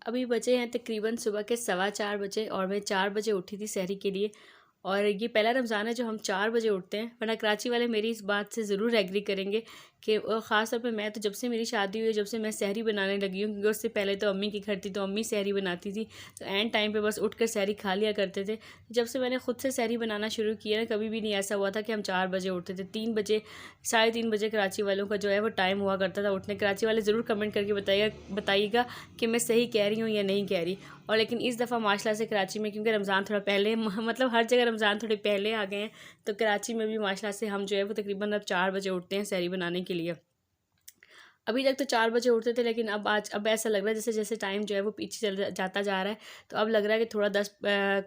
अभी बजे हैं तकरीबन सुबह के 4:15 बजे और मैं 4 बजे उठी थी सहरी के लिए। और ये पहला रमज़ान है जो हम 4 बजे उठते हैं, वरना कराची वाले मेरी इस बात से ज़रूर एग्री करेंगे कि ख़ास तौर पे मैं तो जब से मेरी शादी हुई है, जब से मैं सहरी बनाने लगी हूँ, क्योंकि उससे पहले तो अम्मी की घर थी तो अम्मी सहरी बनाती थी, तो एंड टाइम पे बस उठकर सहरी खा लिया करते थे। जब से मैंने खुद से सहरी बनाना शुरू किया ना, कभी भी नहीं ऐसा हुआ था कि हम 4 बजे उठते थे। 3 बजे, 3:30 बजे कराची वालों का जो है वो टाइम हुआ करता था उठने। कराची वाले ज़रूर कमेंट करके बताइएगा कि मैं सही कह रही हूँ या नहीं कह रही। और लेकिन इस दफ़ा माशाल्लाह से कराची में, क्योंकि रमज़ान थोड़ा पहले मतलब हर जगह रमज़ान थोड़े पहले आ गए हैं, तो कराची में भी माशाल्लाह से हम जो है वो तकरीबन अब 4 बजे उठते हैं सहरी बनाने के लिए। अभी तक तो 4 बजे उठते थे, लेकिन अब ऐसा लग रहा है जैसे जैसे टाइम जो है वो पीछे चल जाता जा रहा है। तो अब लग रहा है कि थोड़ा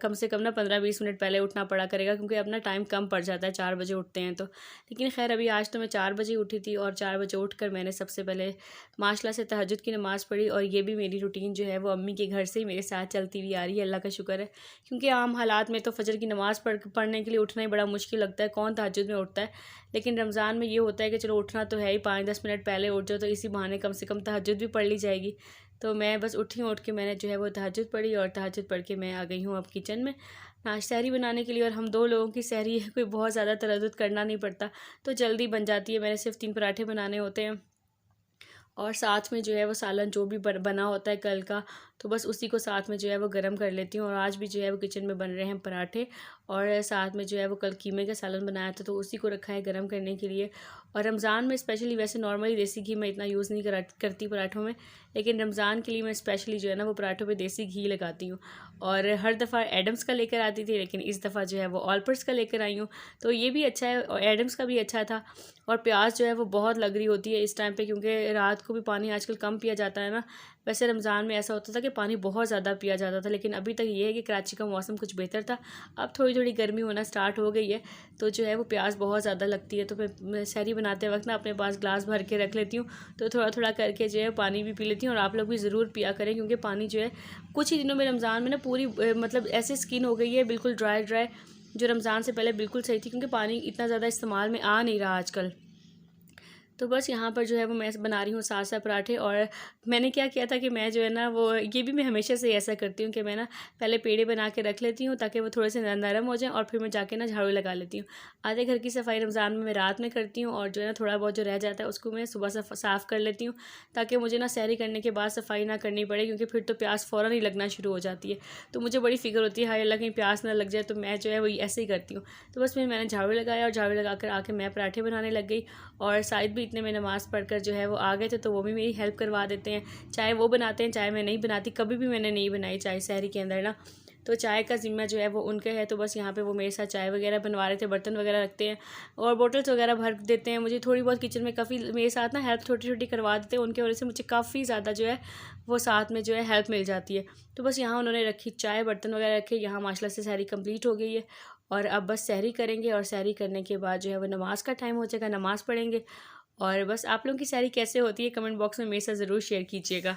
कम से कम ना 15-20 मिनट पहले उठना पड़ा करेगा, क्योंकि अब ना टाइम कम पड़ जाता है 4 बजे उठते हैं तो। लेकिन खैर अभी आज तो मैं 4 बजे उठी थी, और 4 बजे उठकर मैंने सबसे पहले माशाल्लाह से तहज्जुद की नमाज़ पढ़ी। और ये भी मेरी रूटीन जो है वो अम्मी के घर से ही मेरे साथ चलती हुई आ रही है, अल्लाह का शुक्र है। क्योंकि आम हालात में तो फजर की नमाज़ पढ़ने के लिए उठना ही बड़ा मुश्किल लगता है, कौन तहज्जुद में उठता है। लेकिन रमज़ान में ये होता है कि चलो उठना तो है ही, 5-10 मिनट पहले उठ जाओ तो इसी बहाने कम से कम तहज्जुद भी पढ़ ली जाएगी। तो मैं बस उठ के मैंने जो है वो तहज्जुद पढ़ी, और तहज्जुद पढ़ के मैं आ गई हूँ अब किचन में सहरी बनाने के लिए। और हम 2 लोगों की सहरी है, कोई बहुत ज़्यादा तरद्दुद करना नहीं पड़ता, तो जल्दी बन जाती है। मैंने सिर्फ 3 पराठे बनाने होते हैं, और साथ में जो है वो सालन जो भी बना होता है कल का, तो बस उसी को साथ में जो है वो गर्म कर लेती हूँ। और आज भी जो है वो किचन में बन रहे हैं पराठे, और साथ में जो है वो कल कीमे का सालन बनाया था, तो उसी को रखा है गर्म करने के लिए। और रमज़ान में स्पेशली, वैसे नॉर्मली देसी घी मैं इतना यूज़ नहीं करती पराठों में, लेकिन रमज़ान के लिए मैं स्पेशली जो है ना वो पराठों पे देसी घी लगाती हूँ। और हर दफ़ा एडम्स का लेकर आती थी, लेकिन इस दफ़ा जो है वो ऑलपर्स का लेकर आई हूँ, तो ये भी अच्छा है और एडम्स का भी अच्छा था। और प्याज जो है वो बहुत लग रही होती है इस टाइम पे, क्योंकि रात को भी पानी आजकल कम पिया जाता है ना। वैसे रमज़ान में ऐसा होता था कि पानी बहुत ज़्यादा पिया जाता था, लेकिन अभी तक ये है कि कराची का मौसम कुछ बेहतर था। अब थोड़ी थोड़ी गर्मी होना स्टार्ट हो गई है, तो जो है वो प्याज बहुत ज़्यादा लगती है। तो मैं सहरी बनाते वक्त ना अपने पास ग्लास भर के रख लेती हूँ, तो थोड़ा थोड़ा करके जो है पानी भी पी लेती हूँ। और आप लोग भी ज़रूर पिया करें, क्योंकि पानी जो है कुछ ही दिनों में रमज़ान में ना पूरी मतलब ऐसे स्किन हो गई है बिल्कुल ड्राई ड्राई, जो रमज़ान से पहले बिल्कुल सही थी, क्योंकि पानी इतना ज़्यादा इस्तेमाल में आ नहीं रहा आजकल। तो बस यहाँ पर जो है वो मैं बना रही हूँ 7 पराठे। और मैंने क्या किया था कि मैं जो है ना वो, ये भी मैं हमेशा से ऐसा करती हूँ कि मैं ना पहले पेड़े बना के रख लेती हूँ ताकि वो थोड़े से नरम हो जाएं, और फिर मैं जाके ना झाड़ू लगा लेती हूँ। आधे घर की सफाई रमज़ान में मैं रात में करती हूँ, और जो है ना थोड़ा बहुत जो रह जाता है उसको मैं सुबह से साफ़ कर लेती हूँ, ताकि मुझे ना सहरी करने के बाद सफाई ना करनी पड़े, क्योंकि फिर तो प्यास फ़ौरन ही लगना शुरू हो जाती है। तो मुझे बड़ी फ़िक्र होती है हाय अल्लाह कहीं प्यास ना लग जाए, तो मैं जो है वो ऐसे ही करती हूँ। तो बस फिर मैंने झाड़ू लगाया, और झाड़ू लगा कर आके मैं पराठे बनाने लग गई। और शायद भी इतने में नमाज़ पढ़कर जो है वो आ गए थे, तो वो भी मेरी हेल्प करवा देते हैं। चाहे वो बनाते हैं, चाहे मैं नहीं बनाती, कभी भी मैंने नहीं बनाई चाय सहरी के अंदर ना, तो चाय का ज़िम्मा जो है वो उनके है। तो बस यहाँ पे वो मेरे साथ चाय वगैरह बनवा रहे थे, बर्तन वगैरह रखते हैं और बोटल्स वगैरह भर देते हैं। मुझे थोड़ी बहुत किचन में काफ़ी मेरे साथ ना हेल्प छोटी छोटी करवा देते हैं, उनकी वजह से मुझे काफ़ी ज़्यादा जो है वो साथ में जो है हेल्प मिल जाती है। तो बस यहाँ उन्होंने रखी चाय, बर्तन वगैरह रखे, यहाँ माशाल्लाह से सहरी कंप्लीट हो गई है। और अब बस सहरी करेंगे, और सहरी करने के बाद जो है वो नमाज़ का टाइम हो जाएगा, नमाज़ पढ़ेंगे। और बस आप लोगों की सहरी कैसे होती है कमेंट बॉक्स में मेरे साथ ज़रूर शेयर कीजिएगा।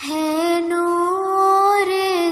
है नूर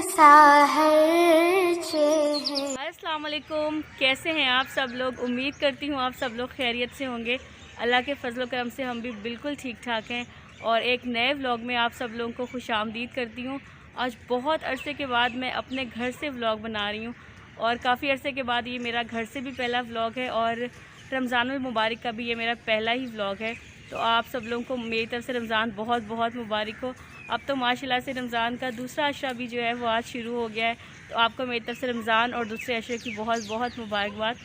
साहर चेहरे। अस्सलाम वालेकुम, कैसे हैं आप सब लोग? उम्मीद करती हूँ आप सब लोग खैरियत से होंगे। अल्लाह के फजल करम से हम भी बिल्कुल ठीक ठाक हैं, और एक नए व्लॉग में आप सब लोगों को खुशामदीद करती हूँ। आज बहुत अरसे के बाद मैं अपने घर से व्लॉग बना रही हूँ, और काफ़ी अरसे के बाद ये मेरा घर से भी पहला व्लॉग है, और रमज़ानुल मुबारक का भी ये मेरा पहला ही व्लॉग है। तो आप सब लोगों को मेरी तरफ से रमज़ान बहुत बहुत मुबारक हो। अब तो माशाल्लाह से रमज़ान का दूसरा अशरा भी जो है वो आज शुरू हो गया है, तो आपको मेरी तरफ से रमज़ान और दूसरे अशरे की बहुत बहुत मुबारकबाद।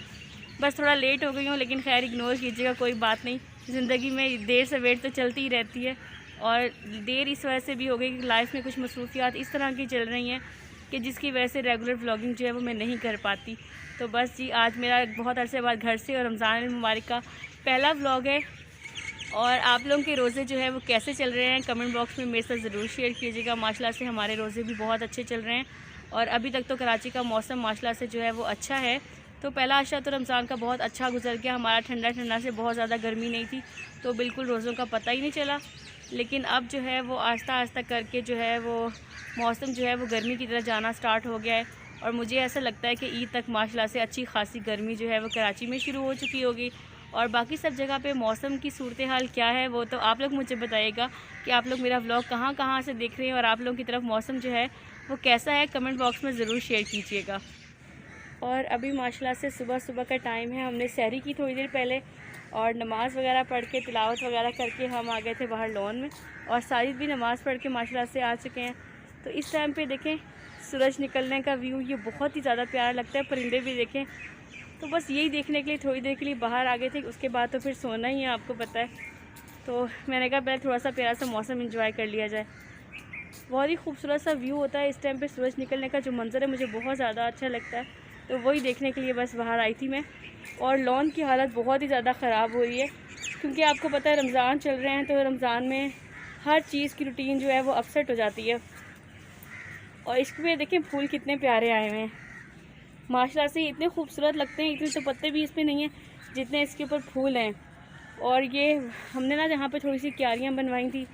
बस थोड़ा लेट हो गई हूँ, लेकिन खैर इग्नोर कीजिएगा, कोई बात नहीं। ज़िंदगी में देर सवेर तो चलती ही रहती है, और देर इस वजह से भी हो गई कि लाइफ में कुछ मसरूफियात इस तरह की चल रही हैं कि जिसकी वजह से रेगुलर व्लॉगिंग जो है वो मैं नहीं कर पाती। तो बस जी, आज मेरा बहुत अरसे बाद घर से और रमज़ान मुबारक का पहला व्लॉग है। और आप लोगों के रोज़े जो है वो कैसे चल रहे हैं कमेंट बॉक्स में मेरे साथ ज़रूर शेयर कीजिएगा। माशाल्लाह से हमारे रोज़े भी बहुत अच्छे चल रहे हैं, और अभी तक तो कराची का मौसम माशाल्लाह से जो है वो अच्छा है, तो पहला आशा तो रमज़ान का बहुत अच्छा गुजर गया हमारा, ठंडा ठंडा से, बहुत ज़्यादा गर्मी नहीं थी, तो बिल्कुल रोज़ों का पता ही नहीं चला। लेकिन अब जो है वो आहिस्ता आहिस्ता करके जो है वो मौसम जो है वो गर्मी की तरफ जाना स्टार्ट हो गया है। और मुझे ऐसा लगता है कि ईद तक माशाल्लाह से अच्छी खासी गर्मी जो है वो कराची में शुरू हो चुकी होगी। और बाकी सब जगह पे मौसम की सूरत हाल क्या है वो तो आप लोग मुझे बताइएगा कि आप लोग मेरा व्लॉग कहाँ कहाँ से देख रहे हैं और आप लोगों की तरफ मौसम जो है वो कैसा है, कमेंट बॉक्स में ज़रूर शेयर कीजिएगा। और अभी माशाल्लाह से सुबह सुबह का टाइम है, हमने सहरी की थोड़ी देर पहले और नमाज़ वगैरह पढ़ के तिलावत वगैरह करके हम आ गए थे बाहर लॉन में। और साजिद भी नमाज़ पढ़ के माशाल्लाह से आ चुके हैं। तो इस टाइम पे देखें सूरज निकलने का व्यू, ये बहुत ही ज़्यादा प्यारा लगता है। परिंदे भी देखें, तो बस यही देखने के लिए थोड़ी देर के लिए बाहर आ गए थे, उसके बाद तो फिर सोना ही है, आपको पता है। तो मैंने कहा पहले थोड़ा सा प्यारा सा मौसम इंजॉय कर लिया जाए। बहुत ही खूबसूरत सा व्यू होता है इस टाइम पे सूरज निकलने का, जो मंज़र है मुझे बहुत ज़्यादा अच्छा लगता है। तो वही देखने के लिए बस बाहर आई थी मैं। और लॉन की हालत बहुत ही ज़्यादा ख़राब हो रही है, क्योंकि आपको पता है रमज़ान चल रहे हैं, तो रमज़ान में हर चीज़ की रूटीन जो है वो अपसेट हो जाती है। और इसमें देखें फूल कितने प्यारे आए हुए हैं माशाल्लाह से, इतने खूबसूरत लगते हैं। इतने तो पत्ते भी इस पर नहीं हैं जितने इसके ऊपर फूल हैं। और ये हमने ना यहाँ पे थोड़ी सी क्यारियाँ बनवाई थी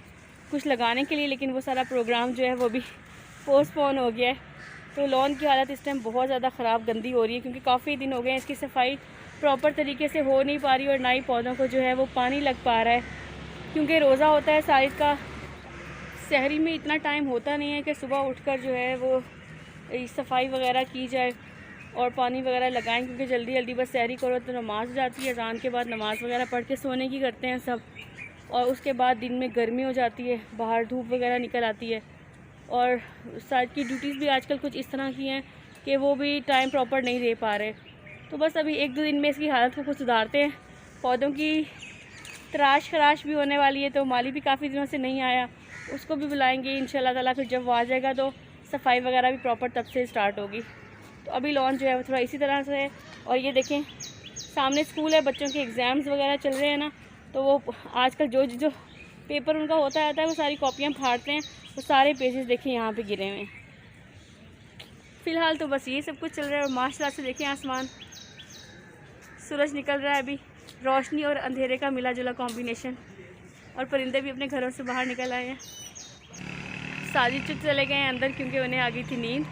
कुछ लगाने के लिए, लेकिन वो सारा प्रोग्राम जो है वो भी पोस्टपोन हो गया है। तो लॉन की हालत इस टाइम बहुत ज़्यादा ख़राब गंदी हो रही है, क्योंकि काफ़ी दिन हो गए हैं इसकी सफाई प्रॉपर तरीके से हो नहीं पा रही, और ना ही पौधों को जो है वो पानी लग पा रहा है, क्योंकि रोज़ा होता है साजिद का। शहरी में इतना टाइम होता नहीं है कि सुबह उठकर जो है वो सफाई वगैरह की जाए और पानी वगैरह लगाएं, क्योंकि जल्दी जल्दी बस सहरी करो तो नमाज़ हो जाती है। अज़ान के बाद नमाज़ वगैरह पढ़ के सोने की करते हैं सब, और उसके बाद दिन में गर्मी हो जाती है, बाहर धूप वगैरह निकल आती है। और साथ की ड्यूटीज़ भी आजकल कुछ इस तरह की हैं कि वो भी टाइम प्रॉपर नहीं दे पा रहे। तो बस अभी एक दो दिन में इसकी हालत को कुछ सुधारते हैं। पौधों की तराश खराश भी होने वाली है, तो माली भी काफ़ी दिनों से नहीं आया, उसको भी बुलाएंगे इंशाल्लाह ताला। फिर जब वो आ जाएगा तो सफाई वगैरह भी प्रॉपर तब से स्टार्ट होगी। तो अभी लॉन जो है वो थोड़ा इसी तरह से है। और ये देखें सामने स्कूल है, बच्चों के एग्ज़ाम्स वगैरह चल रहे हैं ना, तो वो आजकल जो जो पेपर उनका होता रहता है वो सारी कॉपियाँ फाड़ते हैं, वो सारे पेजेस देखें यहाँ पे गिरे हुए हैं। फ़िलहाल तो बस ये सब कुछ चल रहा है। और माशाल्लाह से देखें आसमान, सूरज निकल रहा है अभी, रोशनी और अंधेरे का मिला जुला कॉम्बिनेशन। और परिंदे भी अपने घरों से बाहर निकल आए हैं। साजिद चुप चले गए हैं अंदर, क्योंकि उन्हें आ गई थी नींद।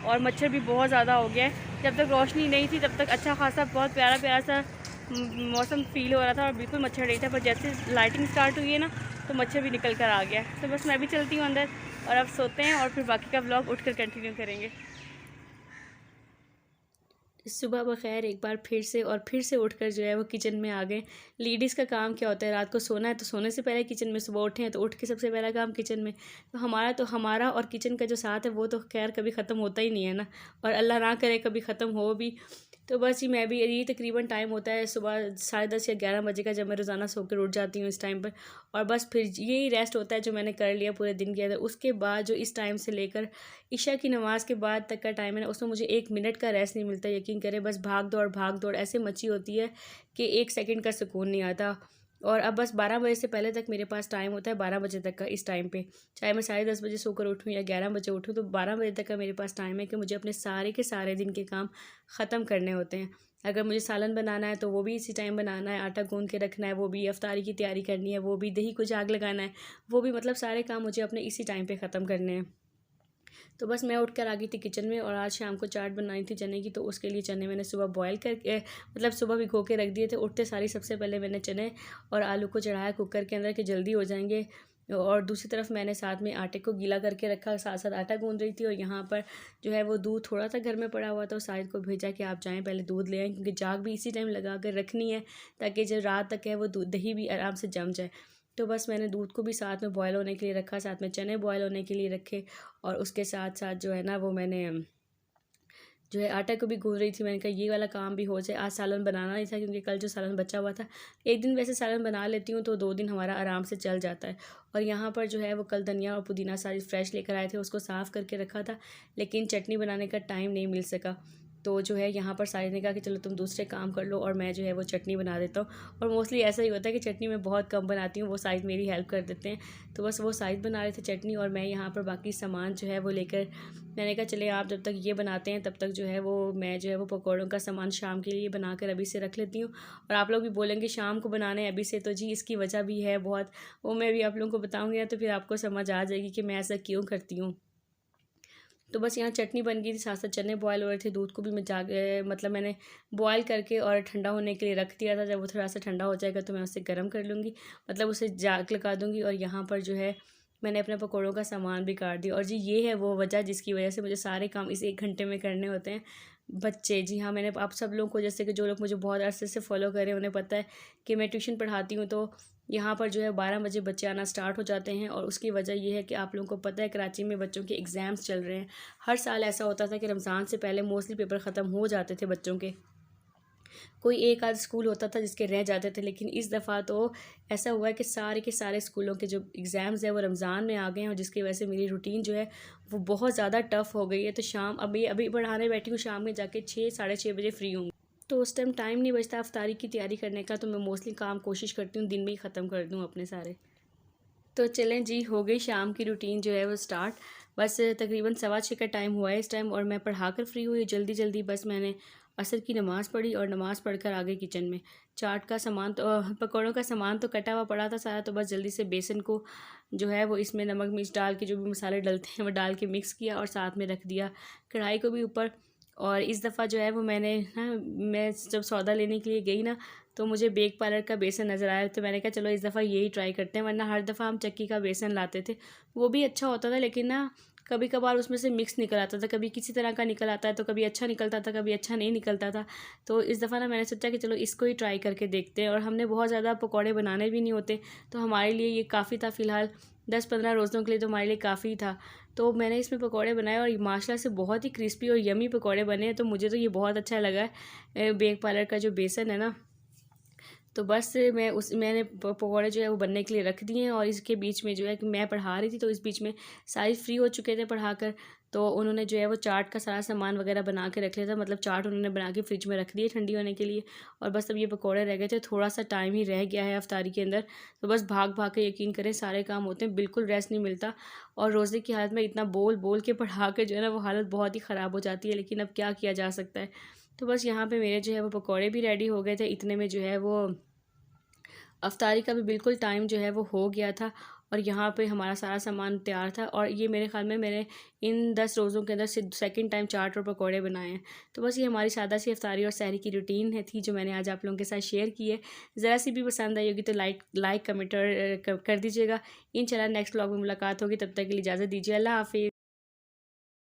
और मच्छर भी बहुत ज़्यादा हो गया है। जब तक रोशनी नहीं थी तब तक अच्छा खासा बहुत प्यारा प्यारा सा मौसम फ़ील हो रहा था और बिल्कुल मच्छर नहीं था, पर जैसे लाइटिंग स्टार्ट हुई है ना तो मच्छर भी निकल कर आ गया। तो बस मैं भी चलती हूँ अंदर, और अब सोते हैं और फिर बाकी का व्लॉग उठकर कंटिन्यू करेंगे। सुबह बखैर एक बार फिर से उठकर जो है वो किचन में आ गए। लेडीज़ का काम क्या होता है, रात को सोना है तो सोने से पहले किचन में, सुबह उठे हैं तो उठ के सबसे पहला काम किचन में। तो हमारा और किचन का जो साथ है वो तो खैर कभी ख़त्म होता ही नहीं है ना, और अल्लाह ना करे कभी ख़त्म हो भी। तो बस ही मैं भी, यही तकरीबन टाइम होता है सुबह 10:30 या 11 बजे का, जब मैं रोज़ाना सोकर उठ जाती हूँ इस टाइम पर। और बस फिर यही रेस्ट होता है जो मैंने कर लिया पूरे दिन के अंदर। उसके बाद जो इस टाइम से लेकर इशा की नमाज़ के बाद तक का टाइम है ना, उसमें मुझे 1 मिनट का रेस्ट नहीं मिलता। यकीन करें, बस भाग दौड़ ऐसे मची होती है कि 1 सेकंड का सुकून नहीं आता। और अब बस 12 बजे से पहले तक मेरे पास टाइम होता है, 12 बजे तक का। इस टाइम पे चाहे मैं 10:30 बजे सोकर उठूँ या 11 बजे उठूँ, तो 12 बजे तक का मेरे पास टाइम है कि मुझे अपने सारे के सारे दिन के काम ख़त्म करने होते हैं। अगर मुझे सालन बनाना है तो वो भी इसी टाइम बनाना है, आटा गूँध के रखना है वो भी, इफ्तारी की तैयारी करनी है वो भी, दही को जाग लगाना है वो भी, मतलब सारे काम मुझे अपने इसी टाइम पे ख़त्म करने हैं। तो बस मैं उठकर आ गई थी किचन में, और आज शाम को चाट बनाई थी चने की, तो उसके लिए चने मैंने सुबह बॉयल करके, मतलब सुबह भिगो के रख दिए थे। उठते सारी सबसे पहले मैंने चने और आलू को चढ़ाया कुकर के अंदर कि जल्दी हो जाएंगे। और दूसरी तरफ मैंने साथ में आटे को गीला करके रखा, साथ साथ आटा गूंद रही थी। और यहाँ पर जो है वो दूध थोड़ा सा घर में पड़ा हुआ था, साहिद को भेजा कि आप जाएँ पहले दूध ले आएँ, क्योंकि जाग भी इसी टाइम लगा कर रखनी है ताकि जब रात तक है वो दूध दही भी आराम से जम जाए। तो बस मैंने दूध को भी साथ में बॉयल होने के लिए रखा, साथ में चने बॉयल होने के लिए रखे, और उसके साथ साथ जो है ना वो मैंने जो है आटा को भी गूंद रही थी। मैंने कहा ये वाला काम भी हो जाए। आज सालन बनाना नहीं था, क्योंकि कल जो सालन बचा हुआ था, एक दिन वैसे सालन बना लेती हूँ तो 2 दिन हमारा आराम से चल जाता है। और यहाँ पर जो है वो कल धनिया और पुदीना सारी फ्रेश लेकर आए थे, उसको साफ़ करके रखा था, लेकिन चटनी बनाने का टाइम नहीं मिल सका। तो जो है यहाँ पर साहिद ने कहा कि चलो तुम दूसरे काम कर लो और मैं जो है वो चटनी बना देता हूँ। और मोस्टली ऐसा ही होता है कि चटनी मैं बहुत कम बनाती हूँ, वो साहिद मेरी हेल्प कर देते हैं। तो बस वो साहिद बना रहे थे चटनी और मैं यहाँ पर बाकी सामान जो है वो लेकर, मैंने कहा चले आप जब तक ये बनाते हैं तब तक जो है वो मैं जो है वो पकौड़ों का सामान शाम के लिए बनाकर अभी से रख लेती हूँ। और आप लोग भी बोलेंगे शाम को बनाने हैं अभी से, तो जी इसकी वजह भी है बहुत, वो मैं भी आप लोगों को बताऊँगी, तो फिर आपको समझ आ जाएगी कि मैं ऐसा क्यों करती हूँ। तो बस यहाँ चटनी बन गई थी, साथ साथ चने बॉयल हो रहे थे, दूध को भी मैं मतलब मैंने बॉयल करके और ठंडा होने के लिए रख दिया था। जब वो थोड़ा सा ठंडा हो जाएगा तो मैं उसे गर्म कर लूँगी, मतलब उसे जाग लगा दूँगी। और यहाँ पर जो है मैंने अपने पकौड़ों का सामान भी काट दिया। और जी ये है वो वजह जिसकी वजह से मुझे सारे काम इस 1 घंटे में करने होते हैं। बच्चे, जी हाँ, मैंने आप सब लोगों को, जैसे कि जो लोग मुझे बहुत अरसे से फॉलो कर रहे हैं उन्हें पता है कि मैं ट्यूशन पढ़ाती हूँ, तो यहाँ पर जो है 12 बजे बच्चे आना स्टार्ट हो जाते हैं। और उसकी वजह ये है कि आप लोगों को पता है कराची में बच्चों के एग्ज़ाम्स चल रहे हैं। हर साल ऐसा होता था कि रमज़ान से पहले मोस्टली पेपर ख़त्म हो जाते थे बच्चों के, कोई एक आध स्कूल होता था जिसके रह जाते थे, लेकिन इस दफ़ा तो ऐसा हुआ है कि सारे के सारे स्कूलों के जो एग्ज़ाम्स हैं वो रमज़ान में आ गए हैं। और जिसकी वजह से मेरी रूटीन जो है वो बहुत ज़्यादा टफ़ हो गई है। तो शाम अभी अभी पढ़ाने बैठी हूँ, शाम में जाके 6 साढ़े 6 बजे फ्री हूँ, तो उस टाइम टाइम नहीं बचता अफ्तारी की तैयारी करने का। तो मैं मोस्टली काम कोशिश करती हूँ दिन में ही ख़त्म कर दूँ अपने सारे। तो चलें जी, हो गई शाम की रूटीन जो है वो स्टार्ट। बस तकरीबन 6:15 का टाइम हुआ है इस टाइम, और मैं पढ़ा कर फ्री हुई जल्दी जल्दी। बस मैंने असर की नमाज़ पढ़ी और नमाज़ पढ़कर आ गई किचन में। चाट का सामान तो पकौड़ों का सामान तो कटा हुआ पड़ा था सारा, तो बस जल्दी से बेसन को जो है वो इसमें नमक मिर्च डाल के, जो भी मसाले डलते हैं वो डाल के मिक्स किया और साथ में रख दिया कढ़ाई को भी ऊपर। और इस दफ़ा जो है वो मैंने मैं जब सौदा लेने के लिए गई ना, तो मुझे बेक पार्लर का बेसन नज़र आया, तो मैंने कहा चलो इस दफ़ा यही ट्राई करते हैं। वरना हर दफ़ा हम चक्की का बेसन लाते थे, वो भी अच्छा होता था, लेकिन ना कभी कभार उसमें से मिक्स निकल आता था, कभी किसी तरह का निकल आता है, तो कभी अच्छा निकलता था, कभी अच्छा नहीं निकलता था। तो इस दफ़ा ना मैंने सोचा कि चलो इसको ही ट्राई करके देखते हैं। और हमने बहुत ज़्यादा पकौड़े बनाने भी नहीं होते, तो हमारे लिए ये काफ़ी था, फ़िलहाल 10-15 रोज़ों के लिए तो हमारे लिए काफ़ी था। तो मैंने इसमें पकौड़े बनाए और माशाल्लाह से बहुत ही क्रिस्पी और यमी पकौड़े बने हैं। तो मुझे तो ये बहुत अच्छा लगा है, बेक पार्लर का जो बेसन है ना। तो बस मैंने पकौड़े जो है वो बनने के लिए रख दिए हैं। और इसके बीच में जो है कि मैं पढ़ा रही थी, तो इस बीच में साहिद फ्री हो चुके थे पढ़ाकर, तो उन्होंने जो है वो चाट का सारा सामान वगैरह बना के रख लिया था, मतलब चाट उन्होंने बना के फ्रिज में रख दिए ठंडी होने के लिए। और बस अब ये पकौड़े रह गए थे, थोड़ा सा टाइम ही रह गया है अफ्तारी के अंदर, तो बस भाग भाग के यकीन करें सारे काम होते हैं, बिल्कुल रेस्ट नहीं मिलता। और रोज़े की हालत में इतना बोल बोल के पढ़ा के जो है ना वो हालत बहुत ही ख़राब हो जाती है, लेकिन अब क्या किया जा सकता है। तो बस यहाँ पर मेरे जो है वो पकौड़े भी रेडी हो गए थे, इतने में जो है वो अफ्तारी का भी बिल्कुल टाइम जो है वो हो गया था। और यहाँ पे हमारा सारा सामान तैयार था। और ये मेरे ख़्याल में मैंने इन 10 रोज़ों के अंदर से सेकंड टाइम चाट और पकौड़े बनाए हैं। तो बस ये हमारी सादा सी अफ्तारी और सहरी की रूटीन है थी, जो मैंने आज आप लोगों के साथ शेयर की है। ज़रा सी भी पसंद आई होगी तो लाइक कमेंट कर दीजिएगा। इंशाल्लाह नेक्स्ट व्लॉग में मुलाकात होगी, तब तक के लिए इजाज़त दीजिए। अल्लाह हाफ़िज़।